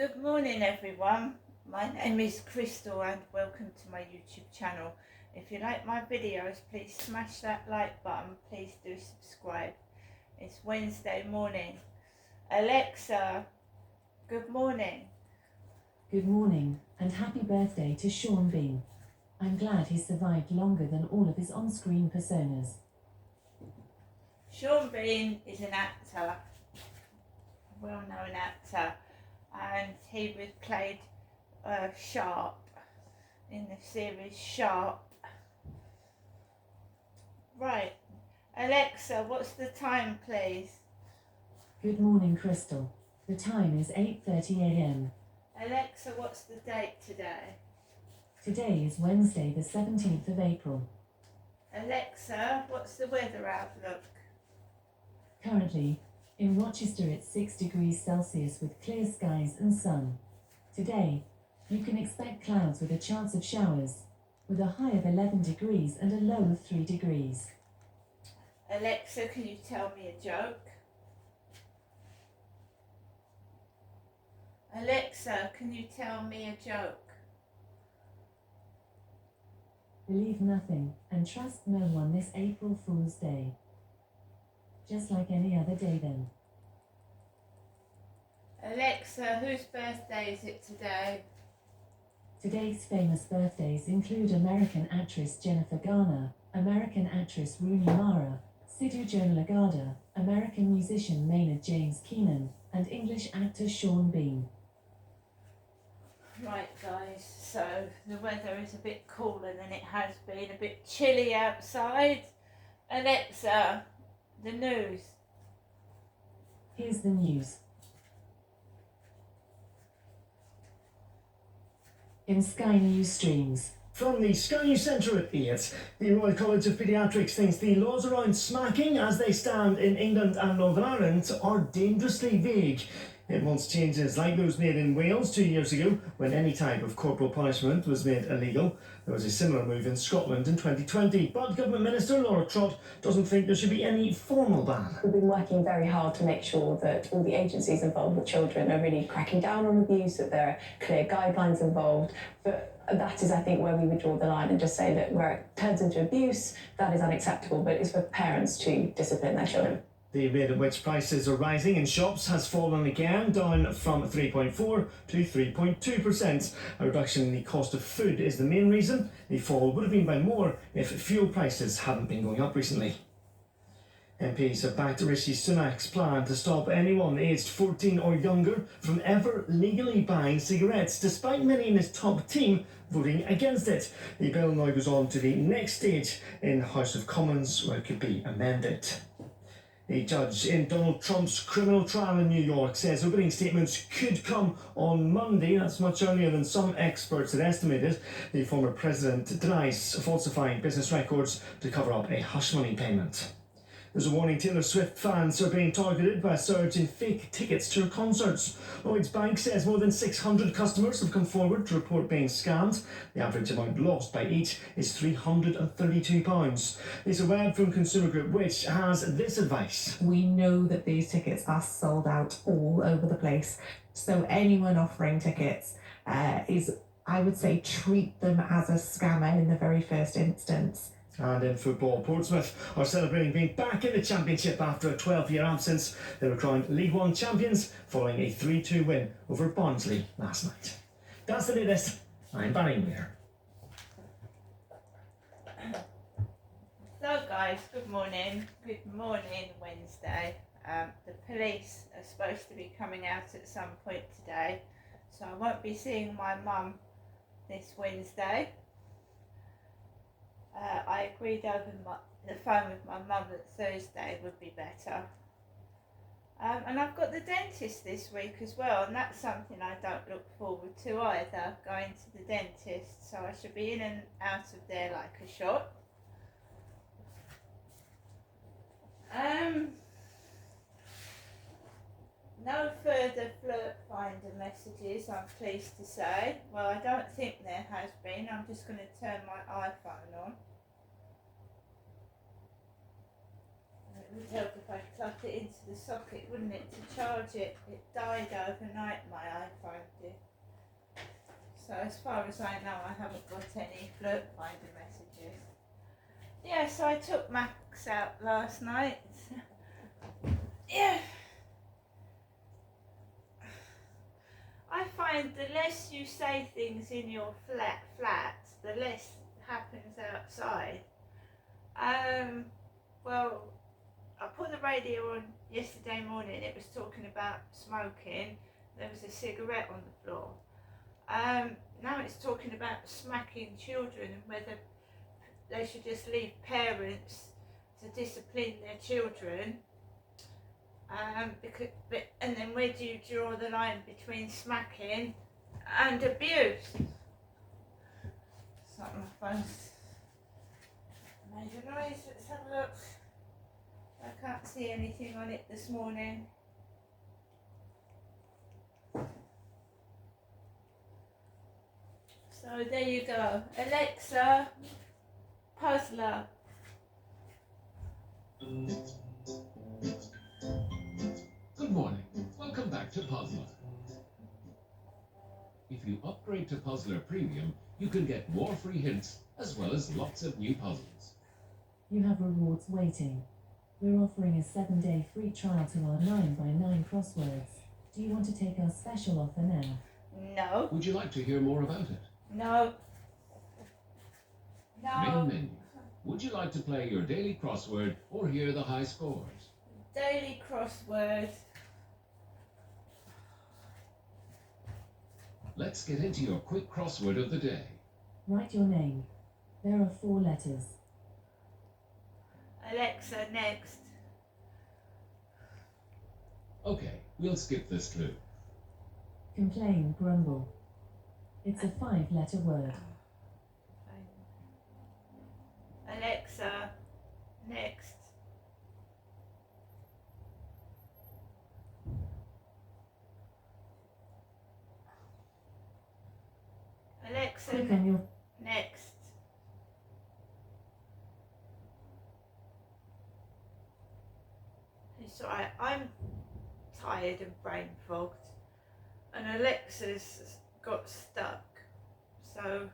Good morning everyone, my name is Crystal and welcome to my YouTube channel. If you like my videos, please smash that like button, please do subscribe. It's Wednesday morning. Alexa, good morning. Good morning and happy birthday to Sean Bean. I'm glad he survived longer than all of his on-screen personas. Sean Bean is an actor, a well-known actor, and he was played Sharp in the series Sharp. Right, Alexa, what's the time please? Good morning, Crystal. The time is 8:30 a.m. Alexa, what's the date today? Today is Wednesday, the 17th of April. Alexa, what's the weather outlook? Currently, in Rochester it's 6 degrees Celsius with clear skies and sun. Today, you can expect clouds with a chance of showers, with a high of 11 degrees and a low of 3 degrees. Alexa, can you tell me a joke? Alexa, can you tell me a joke? Believe nothing and trust no one this April Fool's Day. Just like any other day then. Alexa, whose birthday is it today? Today's famous birthdays include American actress Jennifer Garner, American actress Rooney Mara, Sidhu Jonalagada, American musician Maynard James Keenan, and English actor Sean Bean. Right guys, so the weather is a bit cooler than it has been, a bit chilly outside. Alexa, the news. Here's the news. In Sky News streams. From the Sky News Centre at 8, the Royal College of Paediatrics thinks the laws around smacking as they stand in England and Northern Ireland are dangerously vague. It wants changes like those made in Wales 2 years ago, when any type of corporal punishment was made illegal. There was a similar move in Scotland in 2020, but Government Minister Laura Trott doesn't think there should be any formal ban. We've been working very hard to make sure that all the agencies involved with children are really cracking down on abuse, that there are clear guidelines involved. But that is, I think, where we would draw the line and just say that where it turns into abuse, that is unacceptable, but it's for parents to discipline their children. The rate at which prices are rising in shops has fallen again, down from 3.4 to 3.2%. A reduction in the cost of food is the main reason. The fall would have been by more if fuel prices hadn't been going up recently. MPs have backed Rishi Sunak's plan to stop anyone aged 14 or younger from ever legally buying cigarettes, despite many in his top team voting against it. The bill now goes on to the next stage in the House of Commons, where it could be amended. A judge in Donald Trump's criminal trial in New York says opening statements could come on Monday. That's much earlier than some experts had estimated. The former president denies falsifying business records to cover up a hush money payment. There's a warning Taylor Swift fans are being targeted by a surge in fake tickets to her concerts. Lloyds Bank says more than 600 customers have come forward to report being scammed. The average amount lost by each is £332. Lisa Webb from Consumer Group, which has this advice. We know that these tickets are sold out all over the place. So anyone offering tickets I would say, treat them as a scammer in the very first instance. And in football, Portsmouth are celebrating being back in the Championship after a 12-year absence. They were crowned League One champions following a 3-2 win over Barnsley last night. That's the latest. I'm Barry Weir. So guys, good morning. Good morning, Wednesday. The police are supposed to be coming out at some point today, so I won't be seeing my mum this Wednesday. I agreed over the phone with my mum that Thursday would be better. And I've got the dentist this week as well, and that's something I don't look forward to either, going to the dentist. So I should be in and out of there like a shot. No further flirt finder messages, I'm pleased to say. Well, I don't think there has been. I'm just going to turn my iPhone on. It would help if I plug it into the socket, wouldn't it, to charge it? It died overnight, my iPhone did. So as far as I know, I haven't got any Flirt Finder messages. Yeah, so I took Max out last night. Yeah. I find the less you say things in your flat, the less happens outside. Well, I put the radio on yesterday morning. It was talking about smoking. There was a cigarette on the floor. Now it's talking about smacking children and whether they should just leave parents to discipline their children. And then where do you draw the line between smacking and abuse? Something my phone's made a noise. Let's have a look. I can't see anything on it this morning. So there you go. Alexa, puzzler. Good morning. Welcome back to Puzzler. If you upgrade to Puzzler Premium, you can get more free hints as well as lots of new puzzles. You have rewards waiting. We're offering a 7-day free trial to our 9x9 crosswords. Do you want to take our special offer now? No. Would you like to hear more about it? No. Main menu. Would you like to play your daily crossword or hear the high scores? Daily crossword. Let's get into your quick crossword of the day. Write your name. There are 4 letters. Alexa, next. Okay, we'll skip this clue. Complain, grumble. It's a 5-letter word. Alexa, next. Alexa, Click on your next. It's alright, I'm tired and brain fogged, and Alexa's got stuck, so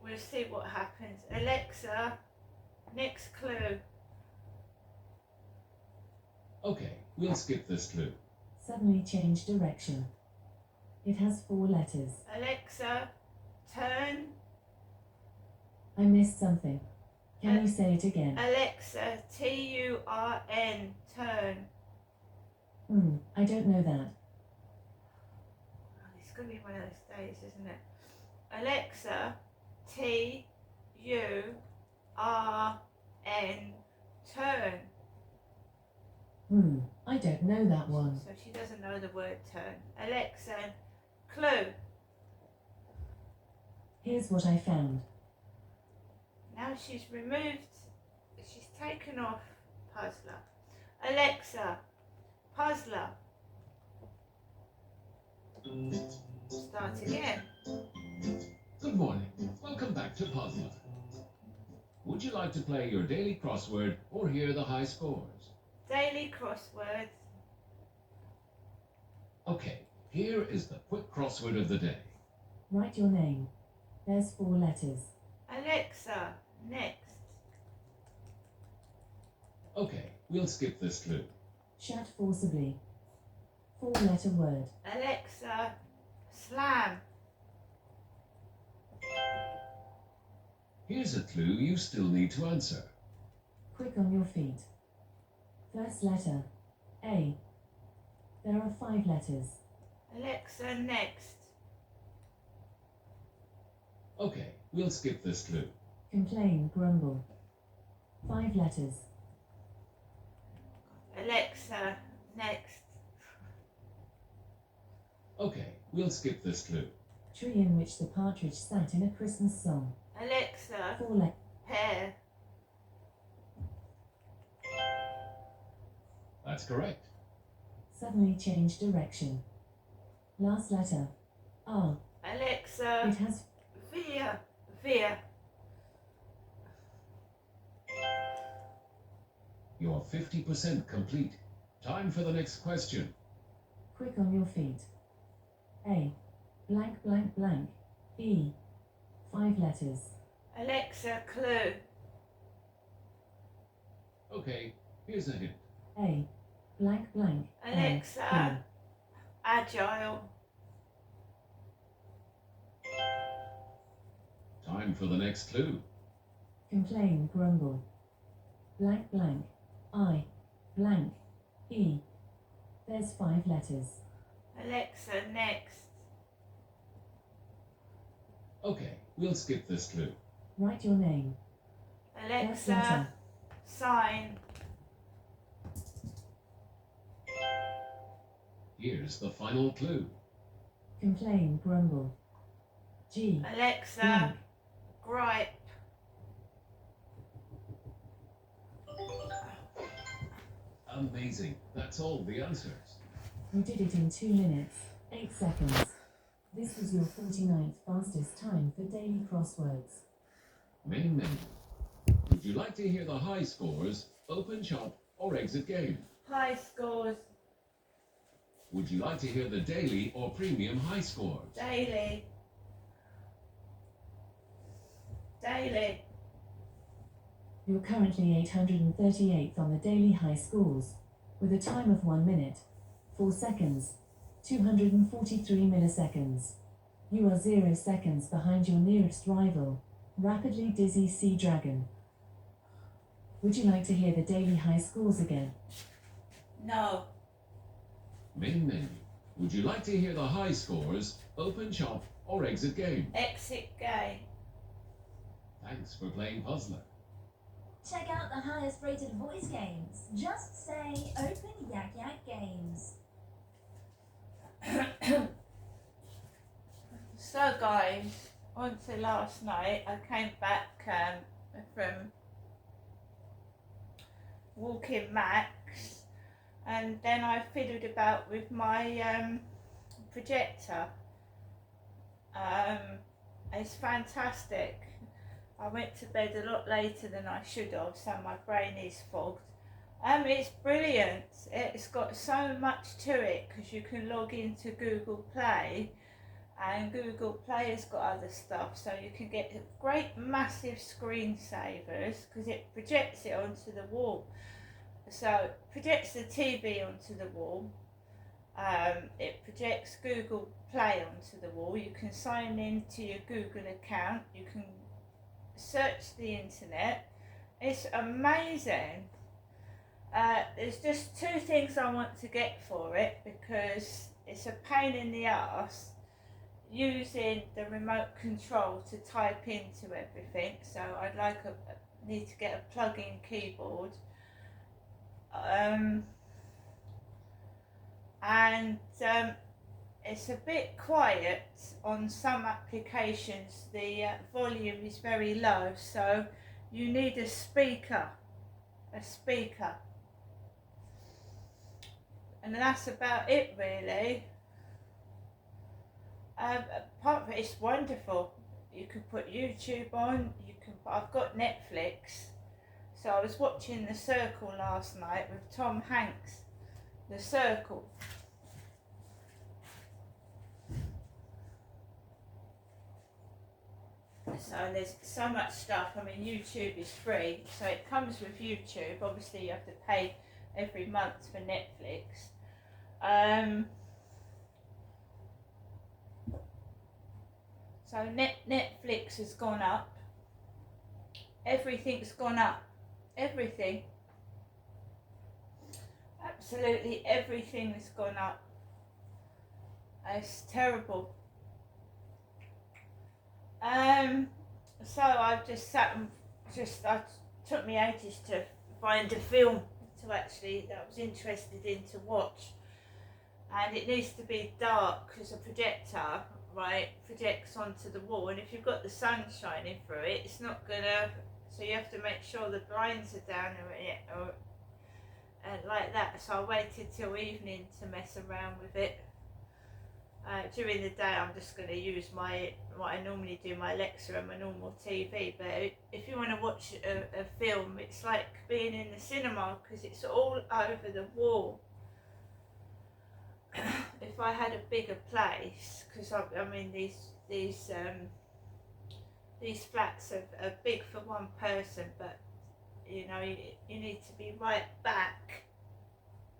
we'll see what happens. Alexa, next clue. Okay, we'll skip this clue. suddenly change direction. It has 4 letters. Alexa, turn. I missed something. Can you say it again? Alexa, T-U-R-N, turn. I don't know that. Oh, it's going to be one of those days, isn't it? Alexa, T-U-R-N, turn. I don't know that one. So she doesn't know the word turn. Alexa, clue. Here's what I found. Now she's taken off puzzler. Alexa, puzzler. Start again. Good morning. Welcome back to Puzzler. Would you like to play your daily crossword or hear the high scores? Daily crossword. Okay, here is the quick crossword of the day. Write your name. There's 4 letters. Alexa, next. Okay, we'll skip this clue. Shut forcibly. 4-letter word. Alexa, slam. Here's a clue you still need to answer. Quick on your feet. First letter. A. There are 5 letters. Alexa, next. Okay, we'll skip this clue. Complain, grumble. 5 letters. Alexa, next. Okay, we'll skip this clue. Tree in which the partridge sat in a Christmas song. Alexa, 4 letters. pear. That's correct. Suddenly change direction. Last letter. R. Alexa, It has veer. You're 50% complete. Time for the next question. Quick on your feet. A. Blank, blank, blank. B. 5 letters. Alexa, clue. Okay, here's a hint. A. Blank, blank. Alexa, agile. Time for the next clue. Complain, grumble. Blank, blank. I. Blank. E. There's 5 letters. Alexa, next. Okay, we'll skip this clue. Write your name. First Alexa, letter. sign. Here's the final clue. Complain, grumble. G. Alexa, Blank. gripe. Amazing. That's all the answers. You did it in 2 minutes, 8 seconds. This was your 49th fastest time for daily crosswords. Main menu. Would you like to hear the high scores, open shop, or exit game? High scores. Would you like to hear the daily or premium high scores? Daily. Daily. You're currently 838th on the daily high scores, with a time of 1 minute, 4 seconds, 243 milliseconds. You are 0 seconds behind your nearest rival, Rapidly Dizzy Sea Dragon. Would you like to hear the daily high scores again? No. Main menu. Would you like to hear the high scores, open shop, or exit game? Exit game. Thanks for playing Puzzler. Check out the highest rated voice games. Just say Open Yak Yak Games. So guys, on to last night. I came back from walking Max, and then I fiddled about with my projector. It's fantastic. I went to bed a lot later than I should have, so my brain is fogged. It's brilliant. It's got so much to it because you can log into Google Play, and Google Play has got other stuff, so you can get great massive screensavers because it projects it onto the wall. So it projects the TV onto the wall. It projects Google Play onto the wall. You can sign in to your Google account. You can search the internet. It's amazing. There's just 2 things I want to get for it because it's a pain in the arse using the remote control to type into everything. So I'd like need to get a plug-in keyboard. It's a bit quiet on some applications. The volume is very low, so you need a speaker. And that's about it really. Apart from it, it's wonderful. You can put YouTube on. I've got Netflix, so I was watching The Circle last night with Tom Hanks. The Circle. So there's so much stuff. I mean, YouTube is free, so it comes with YouTube. Obviously, you have to pay every month for Netflix. So Netflix has gone up. Everything's gone up. Everything. Absolutely everything has gone up. It's terrible. So I've just sat and it took me ages to find a film that I was interested in to watch, and it needs to be dark because a projector, right, projects onto the wall, and if you've got the sun shining through it, it's not gonna. So you have to make sure the blinds are down and like that. So I waited till evening to mess around with it. During the day, I'm just going to use what I normally do, my Alexa and my normal TV. But if you want to watch a film, it's like being in the cinema because it's all over the wall. If I had a bigger place, because I mean these flats are big for one person, but you know you need to be right back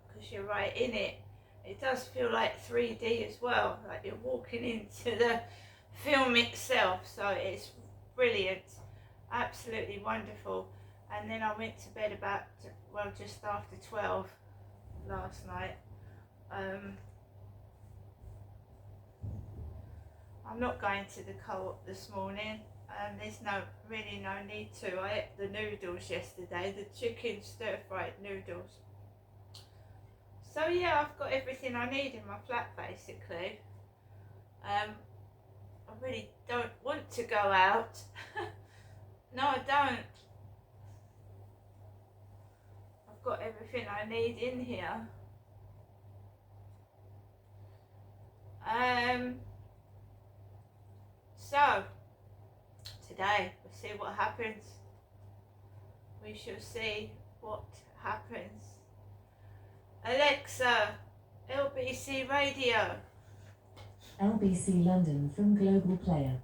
because you're right in it. It does feel like 3D as well, like you're walking into the film itself, so it's brilliant, absolutely wonderful. And then I went to bed about, well, just after 12 last night. I'm not going to the Co-op this morning. There's really no need to. I ate the noodles yesterday, the chicken stir-fried noodles. So yeah, I've got everything I need in my flat basically. I really don't want to go out. No, I don't. I've got everything I need in here. So today we'll see what happens. We shall see what happens. Alexa, LBC Radio. LBC London from Global Player.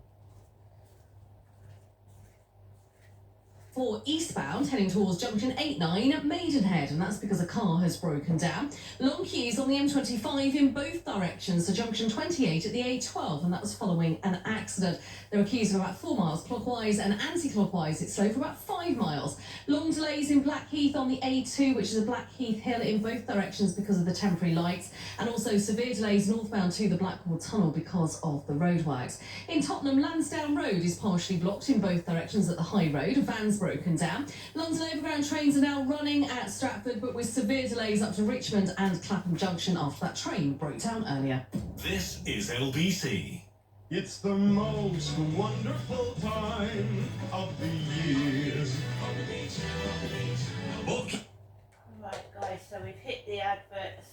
For eastbound, heading towards junction 8-9 Maidenhead, and that's because a car has broken down. Long queues on the M25 in both directions to junction 28 at the A12, and that was following an accident. There are queues of about 4 miles clockwise and anti-clockwise. It's slow for about 5 miles. Long delays in Blackheath on the A2, which is a Blackheath Hill in both directions because of the temporary lights, and also severe delays northbound to the Blackwall Tunnel because of the roadworks. In Tottenham, Lansdowne Road is partially blocked in both directions at the High Road. Vans broken down. London Overground trains are now running at Stratford, but with severe delays up to Richmond and Clapham Junction after that train broke down earlier. This is LBC. It's the most wonderful time of the year. Right guys, so we've hit the adverts.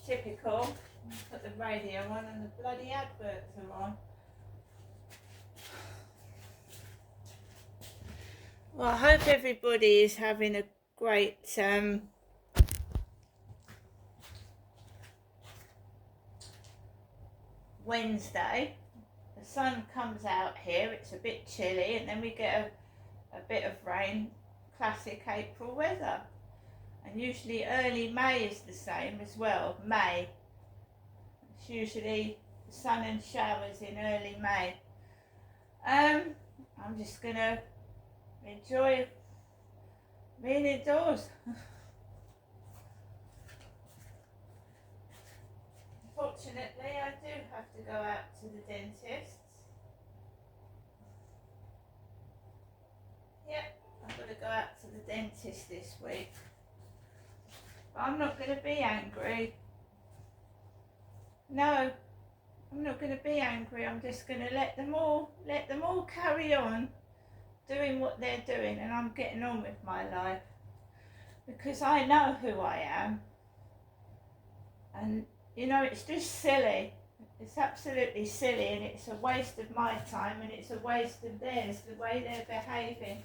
Typical. Put the radio on and the bloody adverts are on. Well, I hope everybody is having a great Wednesday. The sun comes out here, it's a bit chilly, and then we get a bit of rain, classic April weather. And usually early May is the same as well, May. It's usually sun and showers in early May. I'm just gonna enjoy being indoors. Unfortunately, I do have to go out to the dentist. Yep, I've got to go out to the dentist this week. But I'm not going to be angry. No, I'm not going to be angry. I'm just going to let them all carry on doing what they're doing, and I'm getting on with my life because I know who I am. And you know, it's just silly. It's absolutely silly, and it's a waste of my time, and it's a waste of theirs, the way they're behaving.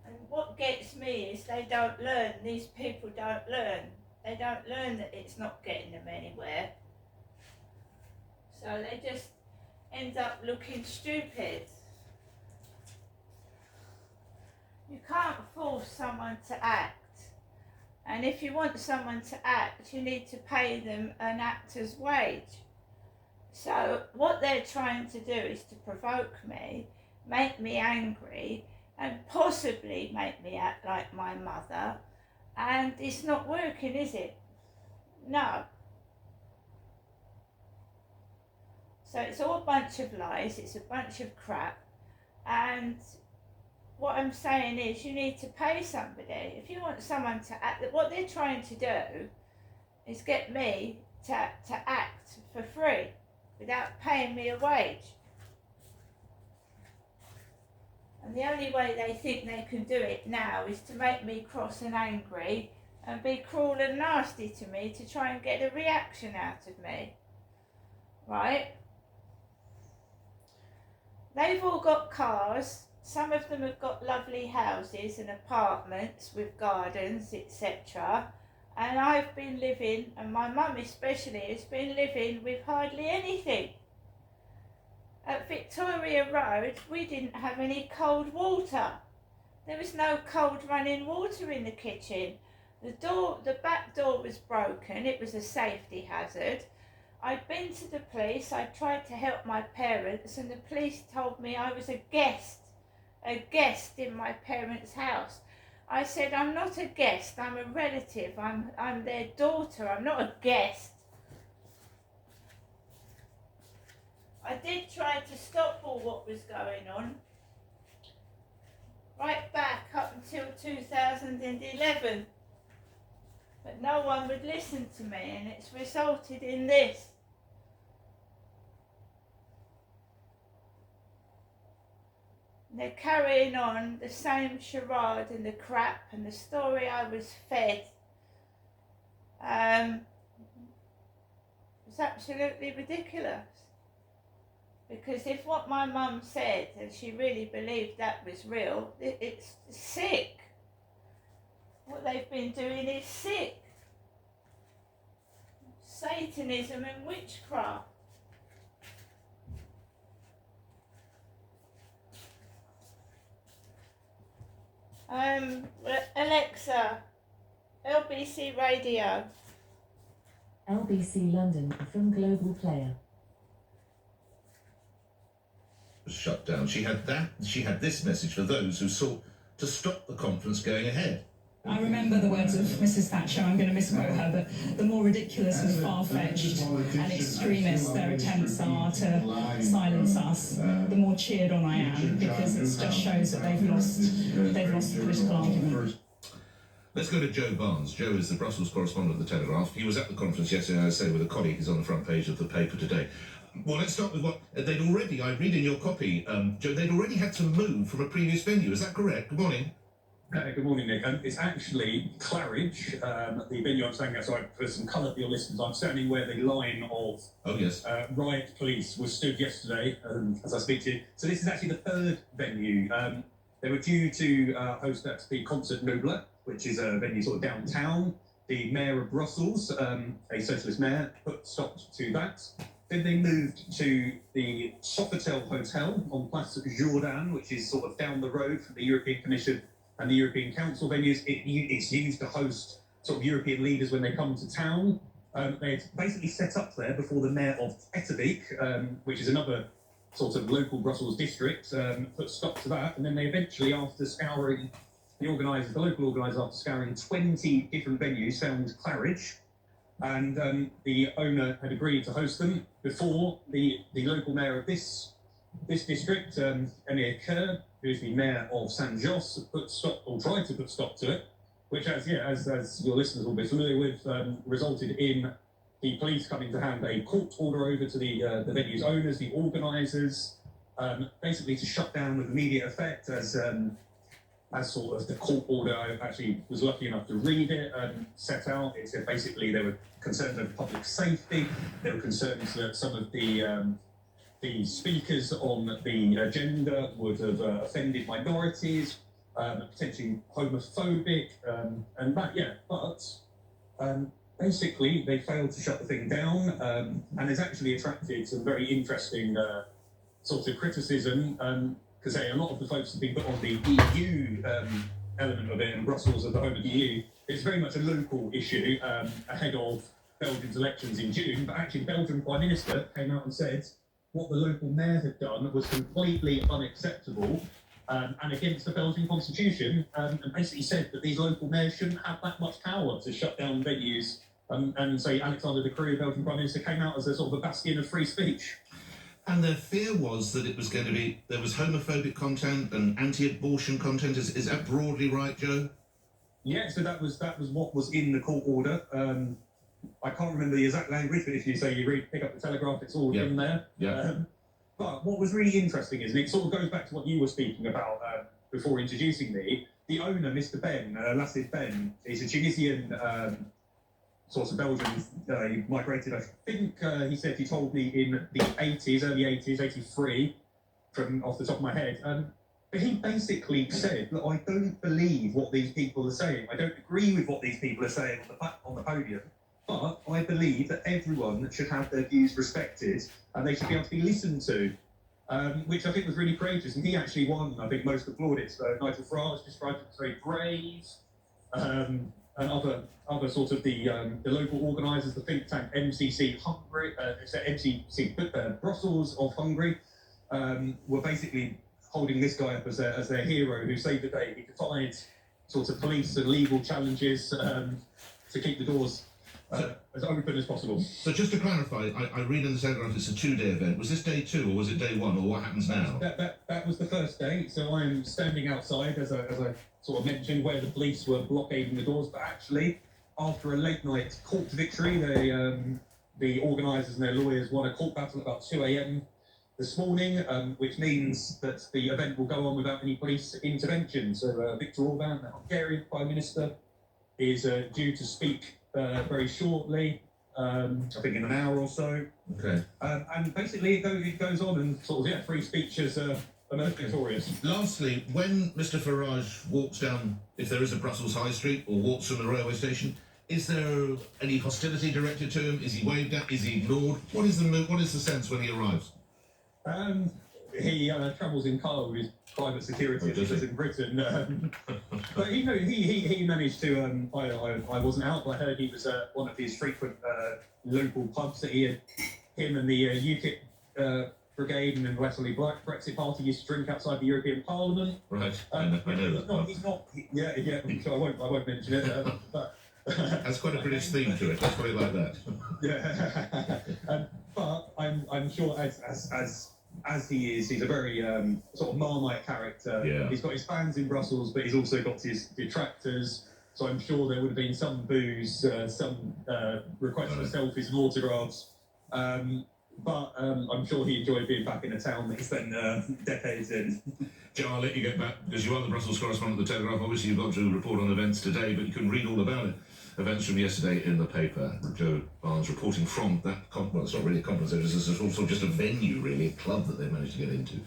And what gets me is they don't learn. These people don't learn. They don't learn that it's not getting them anywhere. So they just end up looking stupid. You can't force someone to act. And if you want someone to act, you need to pay them an actor's wage. So what they're trying to do is to provoke me, make me angry, and possibly make me act like my mother. And it's not working, is it? No. So it's all a bunch of lies, it's a bunch of crap. And what I'm saying is you need to pay somebody. If you want someone to act, what they're trying to do is get me to act for free without paying me a wage. And the only way they think they can do it now is to make me cross and angry, and be cruel and nasty to me to try and get a reaction out of me, right? They've all got cars. Some of them have got lovely houses and apartments with gardens, etc. And I've been living, and my mum especially, has been living with hardly anything. At Victoria Road, we didn't have any cold water. There was no cold running water in the kitchen. The back door was broken. It was a safety hazard. I'd been to the police. I tried to help my parents, and the police told me I was a guest in my parents' house. I said, I'm not a guest, I'm a relative, I'm their daughter, I'm not a guest. I did try to stop all what was going on, right back up until 2011, but no one would listen to me, and it's resulted in this. They're carrying on the same charade and the crap and the story I was fed. It's absolutely ridiculous. Because if what my mum said, and she really believed that was real, it's sick. What they've been doing is sick. Satanism and witchcraft. Alexa, LBC Radio. LBC London from Global Player. Shut down. She had this message for those who sought to stop the conference going ahead. I remember the words of Mrs. Thatcher, I'm going to misquote her, but the more ridiculous and far-fetched and extremist their attempts are to silence us, the more cheered on I am, because it just shows that they've lost the political argument. Let's go to Joe Barnes. Joe is the Brussels correspondent of The Telegraph. He was at the conference yesterday, I say, with a colleague. He's on the front page of the paper today. Well, let's start with what they'd already, I read in your copy, Joe, they'd already had to move from a previous venue. Is that correct? Good morning. Good morning, Nick. It's actually Claridge, the venue I'm standing at, so for some colour for your listeners, I'm standing where the line of riot police was stood yesterday, as I speak to you. So this is actually the third venue. They were due to host at the Concert Noble, which is a venue sort of downtown. The Mayor of Brussels, a socialist mayor, put stop to that. Then they moved to the Sofitel Hotel on Place Jourdan, which is sort of down the road from the European Commission and the European Council venues. It's used to host sort of European leaders when they come to town. They had basically set up there before the mayor of Etterbeek, which is another sort of local Brussels district, put stop to that. And then they eventually, after scouring, the local organisers, after scouring 20 different venues, found Claridge. And the owner had agreed to host them before the local mayor of this district, Emir Kerr, who is the mayor of Saint-Josse, tried to put stop to it, which, as your listeners will be familiar with, resulted in the police coming to hand a court order over to the venue's owners, the organisers, basically to shut down with immediate effect. As sort of the court order, I actually was lucky enough to read it and set out. It said basically they were concerned over public safety. They were concerned that some of the speakers on the agenda would have offended minorities, potentially homophobic, and that, but basically they failed to shut the thing down, and has actually attracted some very interesting sort of criticism, because a lot of the folks have been put on the EU element of it, and Brussels as the home of the EU. It's very much a local issue ahead of Belgium's elections in June, but actually the Belgian Prime Minister came out and said what the local mayor had done was completely unacceptable and against the Belgian constitution, and basically said that these local mayors shouldn't have that much power to shut down venues. And so Alexander De Croo, Belgian Prime Minister, came out as a sort of a bastion of free speech. And their fear was that it was going to be, there was homophobic content and anti-abortion content. Is that broadly right, Joe? Yeah, so that was what was in the court order. I can't remember the exact language, but if you say pick up the Telegraph, it's all in there. Yeah. But what was really interesting is, and it sort of goes back to what you were speaking about before introducing me, the owner, Mr. Ben, Lassis Ben, is a Tunisian sort of Belgian. He migrated, I think he said, he told me in the 80s, early 80s, 83, from off the top of my head. But he basically said that I don't believe what these people are saying. I don't agree with what these people are saying on the podium. But I believe that everyone should have their views respected and they should be able to be listened to, which I think was really courageous. And he actually won, I think, most of the plaudits. Nigel Farage described him as very brave, and other sort of the local organisers, the think tank MCC Hungary, MCC Brussels of Hungary, were basically holding this guy up as their hero who saved the day. He defied sort of police and legal challenges to keep the doors as open as possible. So just to clarify, I read in the Telegraph it's a 2-day event. Was this day 2 or was it day 1, or what happens now? That was the first day. So I'm standing outside, as I sort of mentioned, where the police were blockading the doors. But actually, after a late night court victory, the organisers and their lawyers won a court battle at about 2 a.m. this morning, which means that the event will go on without any police intervention. So Viktor Orban, the Hungarian Prime Minister, is due to speak very shortly, I think in an hour or so. Okay. And basically it goes on, and sort of, free speech is emerged victorious. Lastly, when Mr. Farage walks down, if there is a Brussels High Street, or walks from the railway station, is there any hostility directed to him? Is he waved at? Is he ignored? What is the sense when he arrives? He travels in car with his private security, as he in Britain. But he managed to. I wasn't out, but I heard he was one of his frequent local pubs that him and the UKIP brigade and the Wesley Black Brexit Party used to drink outside the European Parliament. Right, I know that. He's not. Yeah. So I won't mention it. But that's quite a British theme to it. Let's put it like that. Yeah. But I'm sure as he is, he's a very sort of Marmite character. Yeah. He's got his fans in Brussels, but he's also got his detractors. So I'm sure there would have been some boos, some requests for selfies and autographs. But I'm sure he enjoyed being back in a town that he spent decades in. Joe, I'll let you get back, because you are the Brussels correspondent of the Telegraph. Obviously, you've got to report on events today, but you can read all about it. Events from yesterday in the paper. Joe Barnes reporting from that well, it's not really a conference, it's also just a venue, really, a club that they managed to get into.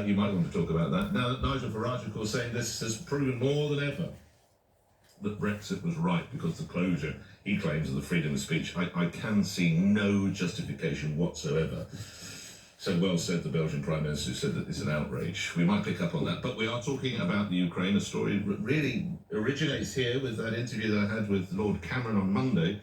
You might want to talk about that. Now, Nigel Farage, of course, saying this has proven more than ever that Brexit was right, because the closure, he claims, of the freedom of speech, I can see no justification whatsoever. So well said the Belgian Prime Minister, who said that it's an outrage. We might pick up on that, but we are talking about the Ukraine. A story really originates here with that interview that I had with Lord Cameron on Monday,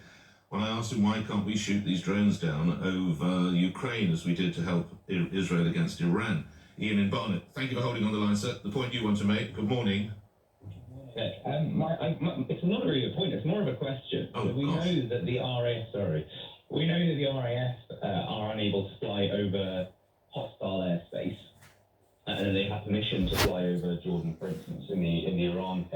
when I asked him why can't we shoot these drones down over Ukraine as we did to help Israel against Iran. Ian in Barnet, thank you for holding on the line, sir. The point you want to make, good morning. It's not really a point, it's more of a question. Oh, so we know that the RAF are unable to fly over hostile airspace, and they have permission to fly over Jordan, for instance, in the Iran